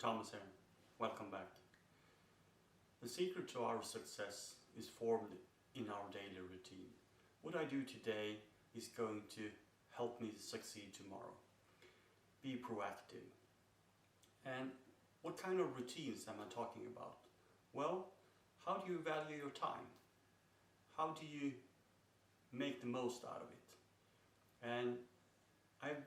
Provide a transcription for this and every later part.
Thomas here. Welcome back. The secret to our success is formed in our daily routine. What I do today is going to help me succeed tomorrow. Be proactive. And what kind of routines am I talking about? Well, how do you value your time? How do you make the most out of it? And I've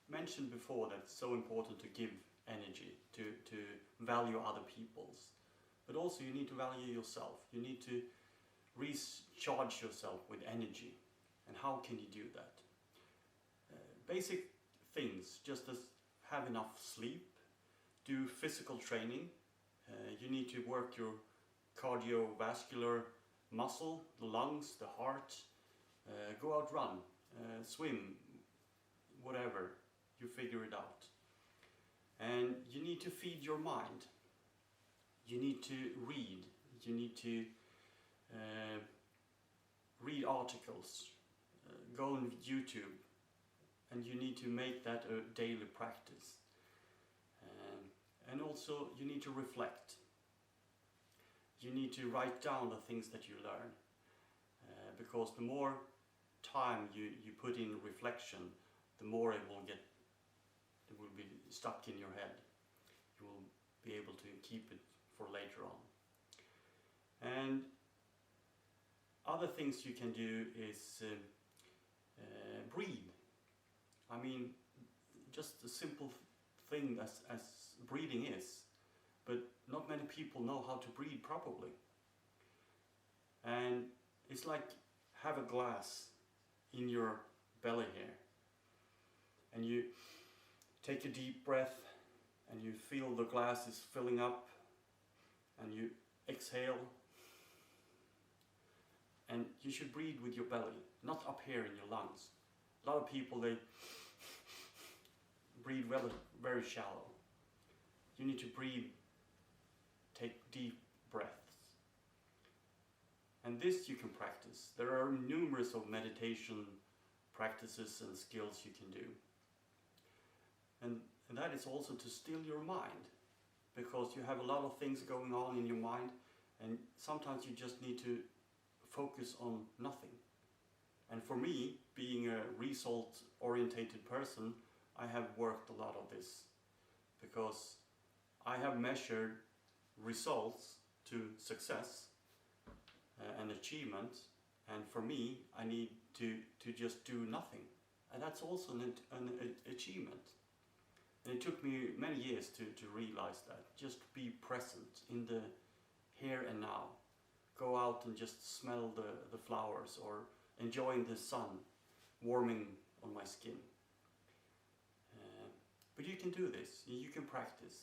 mentioned before that it's so important to give energy, to value other people's. But also you need to value yourself. You need to recharge yourself with energy. And how can you do that? Basic things, just as have enough sleep, do physical training. You need to work your cardiovascular muscle, the lungs, the heart. Go out, run, swim, whatever. You figure it out. And you need to feed your mind. You need to read. You need to read articles. Go on YouTube. And you need to make that a daily practice. And also you need to reflect. You need to write down the things that you learn. Because the more time you put in reflection, the more it will be stuck in your head. You will be able to keep it for later on. And other things you can do is breathe. I mean, just a simple thing as breathing is, but not many people know how to breathe properly. And it's like have a glass in your belly here, and you take a deep breath and you feel the glass is filling up, and you exhale, and you should breathe with your belly, not up here in your lungs. A lot of people, they breathe very shallow. You need to breathe, take deep breaths. And this you can practice. There are numerous of meditation practices and skills you can do. And that is also to still your mind, because you have a lot of things going on in your mind, and sometimes you just need to focus on nothing. And for me, being a result-orientated person, I have worked a lot of this, because I have measured results to success and achievement, and for me, I need to just do nothing. And that's also an achievement. And it took me many years to realize that. Just be present in the here and now. Go out and just smell the flowers, or enjoying the sun warming on my skin. But you can do this, you can practice.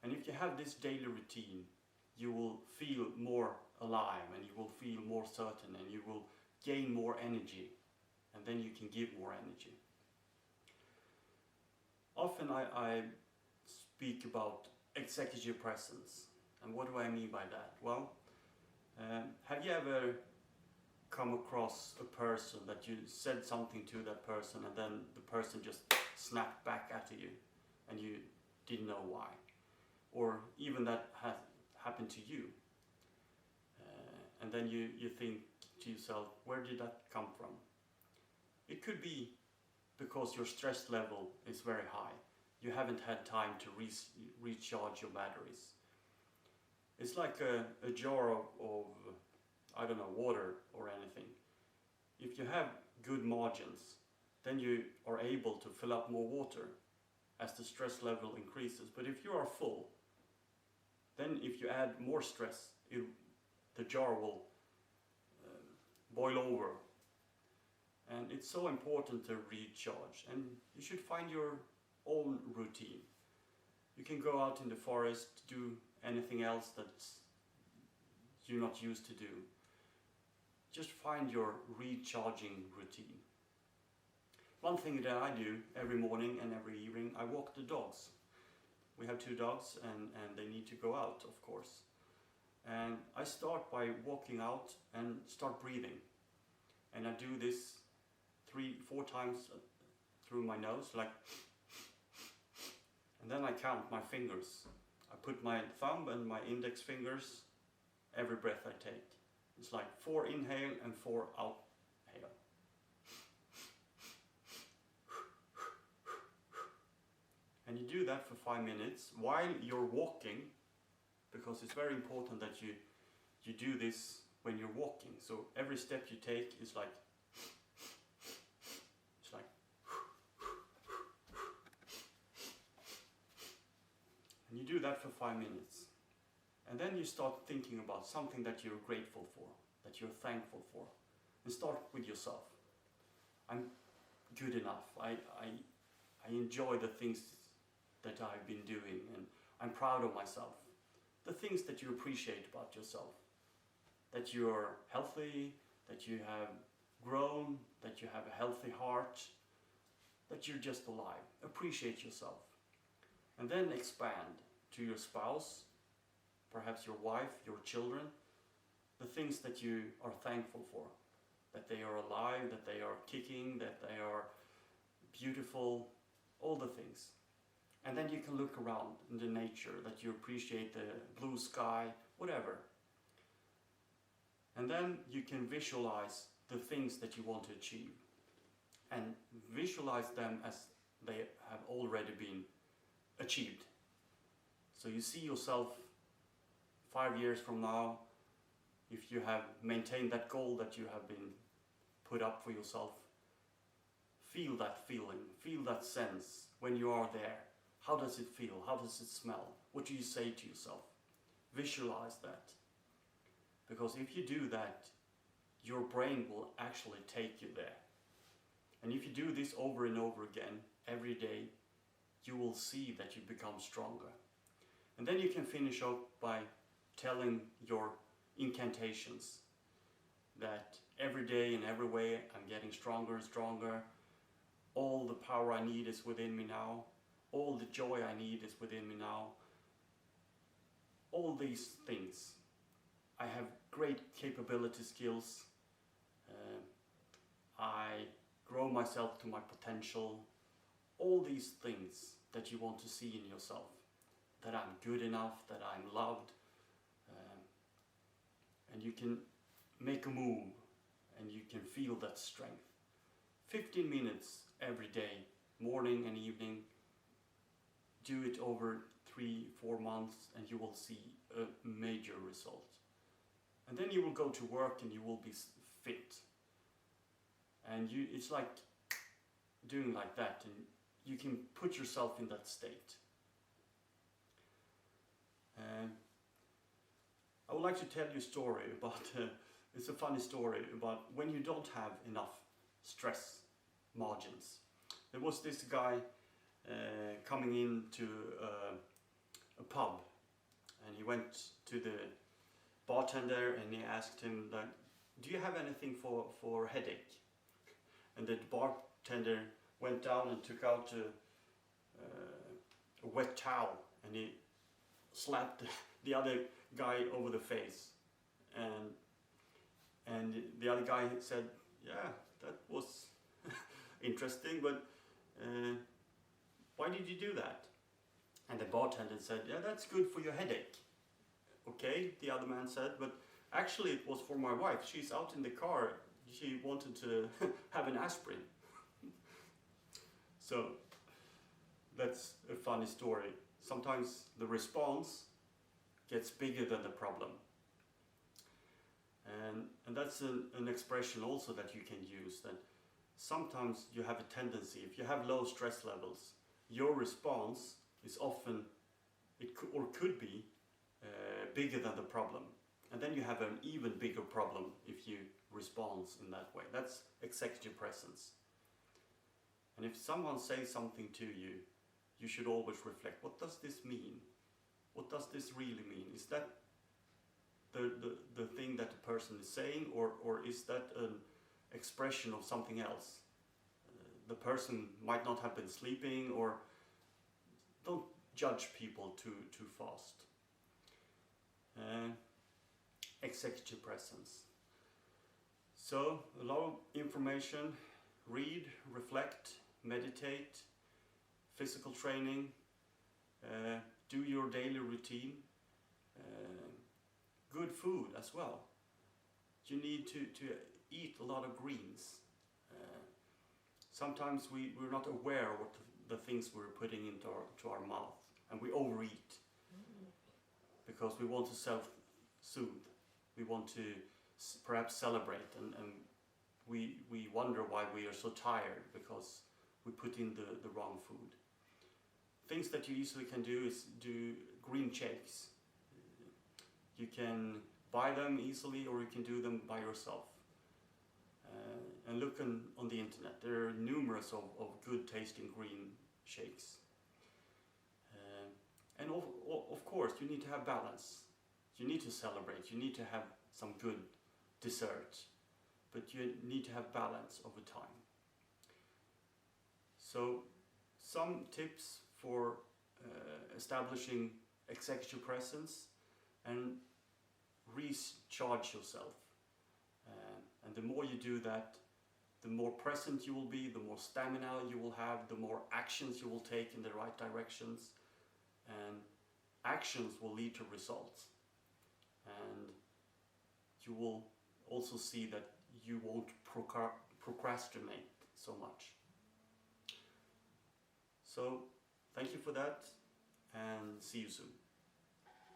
And if you have this daily routine, you will feel more alive, and you will feel more certain, and you will gain more energy, and then you can give more energy. Often I speak about executive presence. And what do I mean by that? Well, have you ever come across a person that you said something to that person, and then the person just snapped back at you and you didn't know why? Or even that has happened to you, and then you think to yourself, where did that come from? It could be because your stress level is very high. You haven't had time to recharge your batteries. It's like a jar of I don't know, water or anything. If you have good margins, then you are able to fill up more water as the stress level increases. But if you are full, then if you add more stress, the jar will boil over. And it's so important to recharge. And you should find your own routine. You can go out in the forest, do anything else that you're not used to do. Just find your recharging routine. One thing that I do every morning and every evening, I walk the dogs. We have 2 dogs, and they need to go out, of course. And I start by walking out and start breathing. And I do this 3-4 times through my nose, like, and And then I count my fingers. I put my thumb and my index fingers every breath I take. It's like 4 inhale and 4 outhale. And you do that for 5 minutes while you're walking, because it's very important that you do this when you're walking. So every step you take is like, it's like, and you do that for 5 minutes. And then you start thinking about something that you're grateful for, that you're thankful for. And start with yourself. I'm good enough. I enjoy the things that I've been doing, and I'm proud of myself. The things that you appreciate about yourself. That you're healthy, that you have grown, that you have a healthy heart, that you're just alive. Appreciate yourself. And then expand to your spouse, perhaps your wife, your children, the things that you are thankful for. That they are alive, that they are kicking, that they are beautiful, all the things. And then you can look around in the nature, that you appreciate the blue sky, whatever. And then you can visualize the things that you want to achieve. And visualize them as they have already been achieved. So you see yourself 5 years from now, if you have maintained that goal that you have been put up for yourself. Feel that feeling, feel that sense when you are there. How does it feel? How does it smell? What do you say to yourself? Visualize that. Because if you do that, your brain will actually take you there. And if you do this over and over again, every day, you will see that you become stronger. And then you can finish up by telling your incantations that every day in every way I'm getting stronger and stronger. All the power I need is within me now. All the joy I need is within me now. All these things. I have great capability skills. I grow myself to my potential. All these things that you want to see in yourself. That I'm good enough, that I'm loved. And you can make a move and you can feel that strength. 15 minutes every day, morning and evening. Do it over 3-4 months and you will see a major result. And then you will go to work and you will be fit. And it's like doing like that, and you can put yourself in that state. I would like to tell you a story about, it's a funny story about when you don't have enough stress margins. There was this guy coming into a pub, and he went to the bartender and he asked him, that, do you have anything for headache? And the bartender went down and took out a wet towel, and he slapped the other guy over the face, and the other guy said, yeah, that was interesting, but why did you do that? And the bartender said, yeah, that's good for your headache. Okay, the other man said, but actually it was for my wife. She's out in the car. She wanted to have an aspirin. So that's a funny story. Sometimes the response gets bigger than the problem. And that's an expression also that you can use, that sometimes you have a tendency, if you have low stress levels, your response is often, could be bigger than the problem. And then you have an even bigger problem if you respond in that way. That's executive presence. And if someone says something to you, you should always reflect, what does this mean? What does this really mean? Is that the thing that the person is saying, or is that an expression of something else? The person might not have been sleeping, or don't judge people too fast. Executive presence. So, a lot of information, read, reflect, meditate, physical training, Do your daily routine. Good food as well. You need to eat a lot of greens. Sometimes we're not aware of what the things we're putting into our mouth, and we overeat because we want to self-soothe. We want to perhaps celebrate, and we wonder why we are so tired because we put in the wrong food. Things that you easily can do is do green shakes. You can buy them easily, or you can do them by yourself. And look on the internet. There are numerous of good tasting green shakes. And of course, you need to have balance. You need to celebrate. You need to have some good dessert. But you need to have balance over time. So, some tips for establishing executive presence and recharge yourself. And the more you do that, the more present you will be, the more stamina you will have, the more actions you will take in the right directions. And actions will lead to results. And you will also see that you won't procrastinate so much. So, thank you for that, and see you soon.